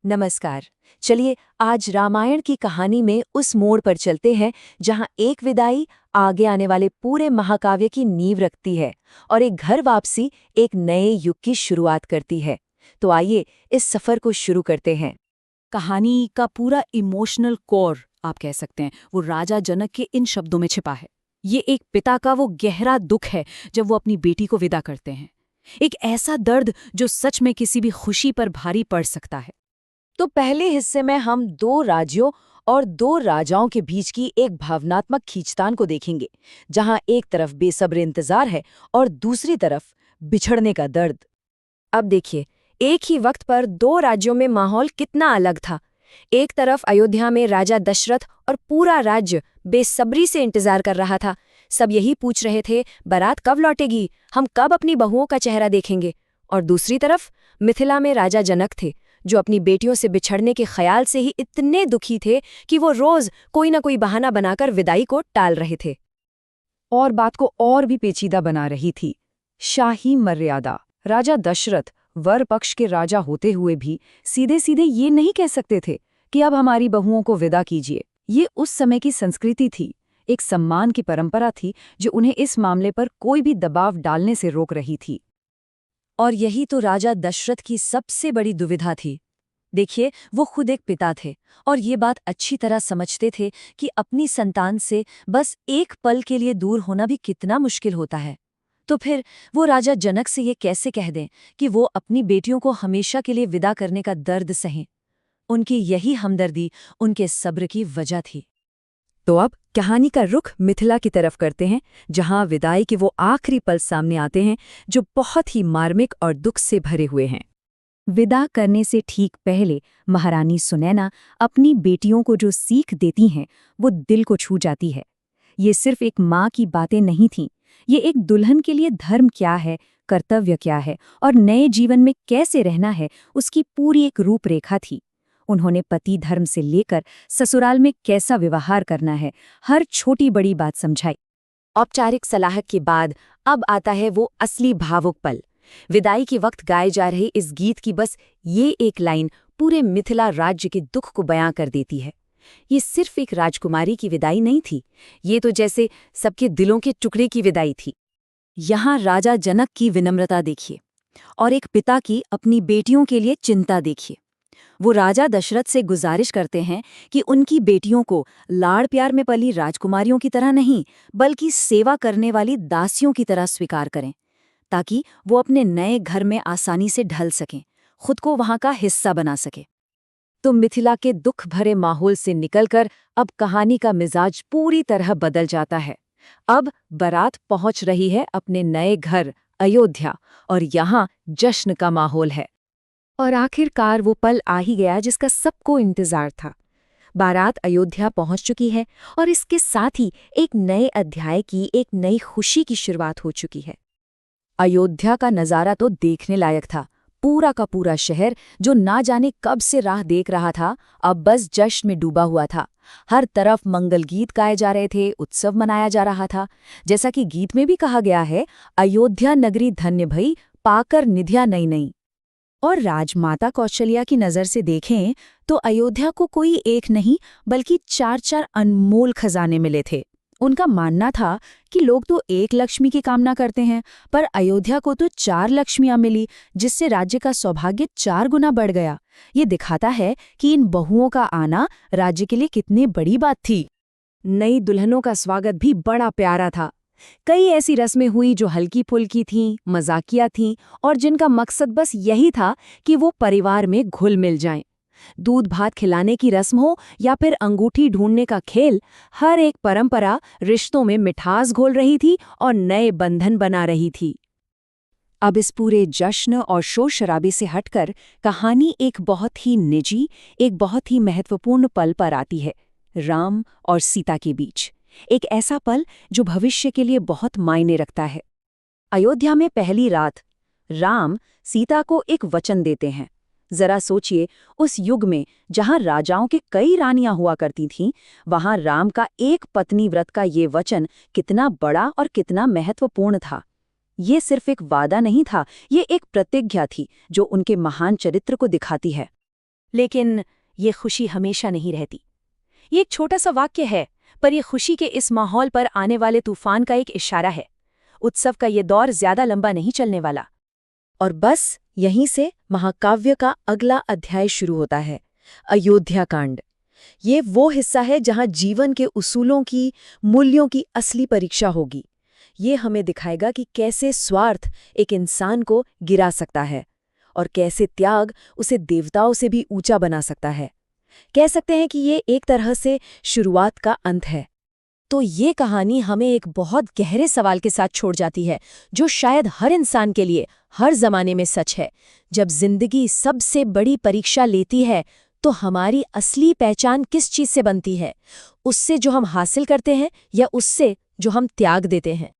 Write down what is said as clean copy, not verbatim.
नमस्कार। चलिए आज रामायण की कहानी में उस मोड़ पर चलते हैं जहां एक विदाई आगे आने वाले पूरे महाकाव्य की नींव रखती है और एक घर वापसी एक नए युग की शुरुआत करती है। तो आइए इस सफर को शुरू करते हैं। कहानी का पूरा इमोशनल कोर आप कह सकते हैं वो राजा जनक के इन शब्दों में छिपा है। ये एक पिता का वो गहरा दुख है जब वो अपनी बेटी को विदा करते हैं। एक ऐसा दर्द जो सच में किसी भी खुशी पर भारी पड़ सकता है। तो पहले हिस्से में हम दो राज्यों और दो राजाओं के बीच की एक भावनात्मक खींचतान को देखेंगे, जहां एक तरफ बेसब्र इंतजार है और दूसरी तरफ बिछड़ने का दर्द। अब देखिए, एक ही वक्त पर दो राज्यों में माहौल कितना अलग था। एक तरफ अयोध्या में राजा दशरथ और पूरा राज्य बेसब्री से इंतजार कर रहा था। सब यही पूछ रहे थे, बारात कब लौटेगी, हम कब अपनी बहुओं का चेहरा देखेंगे। और दूसरी तरफ मिथिला में राजा जनक थे, जो अपनी बेटियों से बिछड़ने के ख्याल से ही इतने दुखी थे कि वो रोज कोई ना कोई बहाना बनाकर विदाई को टाल रहे थे। और बात को और भी पेचीदा बना रही थी शाही मर्यादा। राजा दशरथ वर पक्ष के राजा होते हुए भी सीधे सीधे ये नहीं कह सकते थे कि अब हमारी बहुओं को विदा कीजिए। ये उस समय की संस्कृति थी, एक सम्मान की परंपरा थी जो उन्हें इस मामले पर कोई भी दबाव डालने से रोक रही थी। और यही तो राजा दशरथ की सबसे बड़ी दुविधा थी। देखिए, वो खुद एक पिता थे और ये बात अच्छी तरह समझते थे कि अपनी संतान से बस एक पल के लिए दूर होना भी कितना मुश्किल होता है। तो फिर वो राजा जनक से ये कैसे कह दें कि वो अपनी बेटियों को हमेशा के लिए विदा करने का दर्द सहें। उनकी यही हमदर्दी उनके सब्र की वजह थी। तो अब कहानी का रुख मिथिला की तरफ करते हैं, जहां विदाई के वो आखिरी पल सामने आते हैं जो बहुत ही मार्मिक और दुख से भरे हुए हैं। विदा करने से ठीक पहले महारानी सुनैना अपनी बेटियों को जो सीख देती हैं वो दिल को छू जाती है। ये सिर्फ एक माँ की बातें नहीं थीं, ये एक दुल्हन के लिए धर्म क्या है, कर्तव्य क्या है और नए जीवन में कैसे रहना है उसकी पूरी एक रूपरेखा थी। उन्होंने पति धर्म से लेकर ससुराल में कैसा व्यवहार करना है, हर छोटी बड़ी बात समझाई। औपचारिक सलाह के बाद अब आता है वो असली भावुक पल। विदाई के वक्त गाए जा रहे इस गीत की बस ये एक लाइन पूरे मिथिला राज्य के दुख को बयां कर देती है। ये सिर्फ एक राजकुमारी की विदाई नहीं थी, ये तो जैसे सबके दिलों के टुकड़े की विदाई थी। यहाँ राजा जनक की विनम्रता देखिए और एक पिता की अपनी बेटियों के लिए चिंता देखिए। वो राजा दशरथ से गुजारिश करते हैं कि उनकी बेटियों को लाड़ प्यार में पली राजकुमारियों की तरह नहीं, बल्कि सेवा करने वाली दासियों की तरह स्वीकार करें, ताकि वो अपने नए घर में आसानी से ढल सकें, खुद को वहां का हिस्सा बना सके। तो मिथिला के दुख भरे माहौल से निकलकर अब कहानी का मिजाज पूरी तरह बदल जाता है। अब बारात पहुंच रही है अपने नए घर अयोध्या और यहाँ जश्न का माहौल है। और आखिरकार वो पल आ ही गया जिसका सबको इंतजार था। बारात अयोध्या पहुंच चुकी है और इसके साथ ही एक नए अध्याय की, एक नई खुशी की शुरुआत हो चुकी है। अयोध्या का नज़ारा तो देखने लायक था। पूरा का पूरा शहर जो ना जाने कब से राह देख रहा था, अब बस जश्न में डूबा हुआ था। हर तरफ मंगल गीत गाए जा रहे थे, उत्सव मनाया जा रहा था। जैसा कि गीत में भी कहा गया है, अयोध्या नगरी धन्य भई, पाकर निधिया नई नई। और राजमाता कौशल्या की नज़र से देखें तो अयोध्या को कोई एक नहीं बल्कि चार चार अनमोल खजाने मिले थे। उनका मानना था कि लोग तो एक लक्ष्मी की कामना करते हैं, पर अयोध्या को तो 4 लक्ष्मियां मिली, जिससे राज्य का सौभाग्य 4 गुना बढ़ गया। ये दिखाता है कि इन बहुओं का आना राज्य के लिए कितनी बड़ी बात थी। नई दुल्हनों का स्वागत भी बड़ा प्यारा था। कई ऐसी रस्में हुई जो हल्की फुल्की थीं, मजाकिया थीं और जिनका मकसद बस यही था कि वो परिवार में घुल मिल जाएं। दूध भात खिलाने की रस्म हो या फिर अंगूठी ढूंढने का खेल, हर एक परंपरा रिश्तों में मिठास घोल रही थी और नए बंधन बना रही थी। अब इस पूरे जश्न और शोर शराबे से हटकर कहानी एक बहुत ही निजी, एक बहुत ही महत्वपूर्ण पल पर आती है, राम और सीता के बीच। एक ऐसा पल जो भविष्य के लिए बहुत मायने रखता है। अयोध्या में पहली रात राम सीता को एक वचन देते हैं। जरा सोचिए, उस युग में जहां राजाओं के कई रानियां हुआ करती थीं, वहां राम का एक पत्नी व्रत का ये वचन कितना बड़ा और कितना महत्वपूर्ण था। ये सिर्फ एक वादा नहीं था, ये एक प्रतिज्ञा थी जो उनके महान चरित्र को दिखाती है। लेकिन ये खुशी हमेशा नहीं रहती। ये एक छोटा सा वाक्य है, पर यह खुशी के इस माहौल पर आने वाले तूफान का एक इशारा है। उत्सव का ये दौर ज्यादा लंबा नहीं चलने वाला। और बस यहीं से महाकाव्य का अगला अध्याय शुरू होता है, अयोध्या कांड। ये वो हिस्सा है जहां जीवन के उसूलों की, मूल्यों की असली परीक्षा होगी। ये हमें दिखाएगा कि कैसे स्वार्थ एक इंसान को गिरा सकता है और कैसे त्याग उसे देवताओं से भी ऊंचा बना सकता है। कह सकते हैं कि ये एक तरह से शुरुआत का अंत है। तो ये कहानी हमें एक बहुत गहरे सवाल के साथ छोड़ जाती है, जो शायद हर इंसान के लिए हर जमाने में सच है। जब जिंदगी सबसे बड़ी परीक्षा लेती है, तो हमारी असली पहचान किस चीज से बनती है? उससे जो हम हासिल करते हैं या उससे जो हम त्याग देते हैं?